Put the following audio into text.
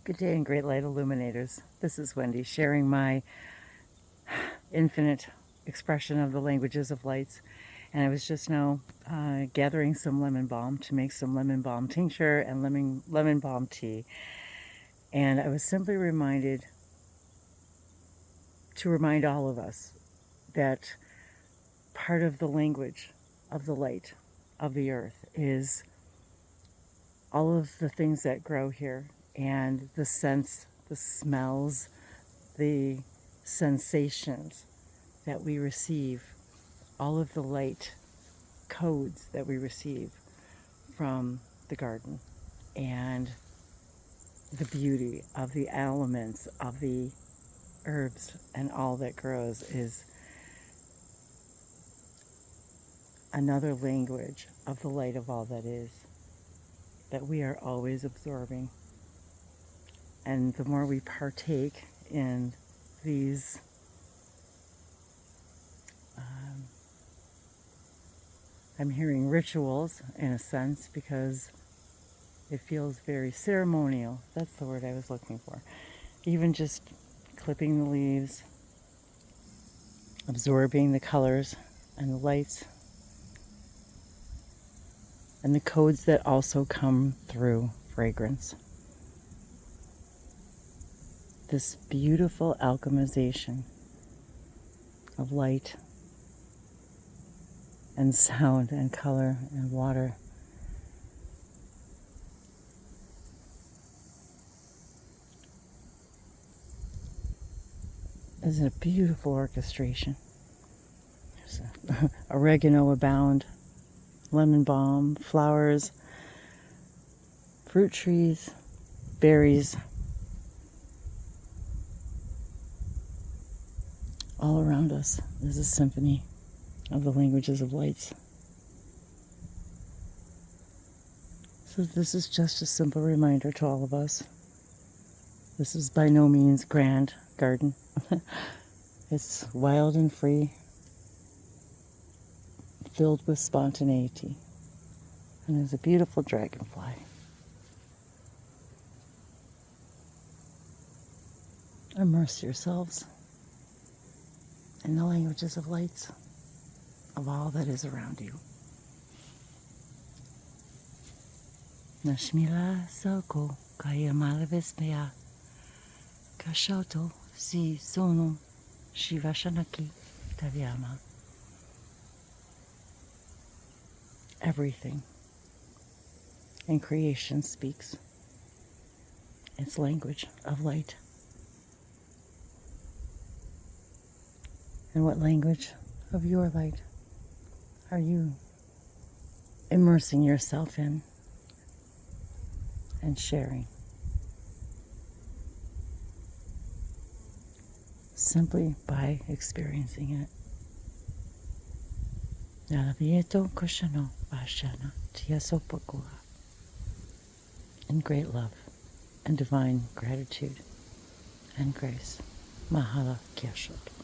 Good day and great light illuminators. This is Wendy sharing my infinite expression of the languages of lights. And I was just now gathering some lemon balm to make some lemon balm tincture and lemon balm tea. And I was simply reminded to remind all of us that part of the language of the light of the earth is all of the things that grow here, and the scents, the smells, the sensations that we receive, all of the light codes that we receive from the garden, and the beauty of the elements of the herbs and all that grows is another language of the light of all that is, that we are always absorbing. And the more we partake in these I'm hearing rituals in a sense, because it feels very ceremonial. That's the word I was looking for. Even just clipping the leaves, absorbing the colors and the lights and the codes that also come through fragrance. This beautiful alchemization of light and sound and color and water. Is a beautiful orchestration. There's oregano abound, lemon balm, flowers, fruit trees, berries, all around us. There's a symphony of the languages of lights. So this is just a simple reminder to all of us. This is by no means grand garden. It's wild and free, filled with spontaneity. And there's a beautiful dragonfly. Immerse yourselves in the languages of lights of all that is around you. Nashmila soko kaya malavismea kashoto si sono shivashanaki tavyama. Everything in creation speaks its language of light. And what language of your light are you immersing yourself in and sharing? Simply by experiencing it. In great love and divine gratitude and grace. Mahala Kyashot.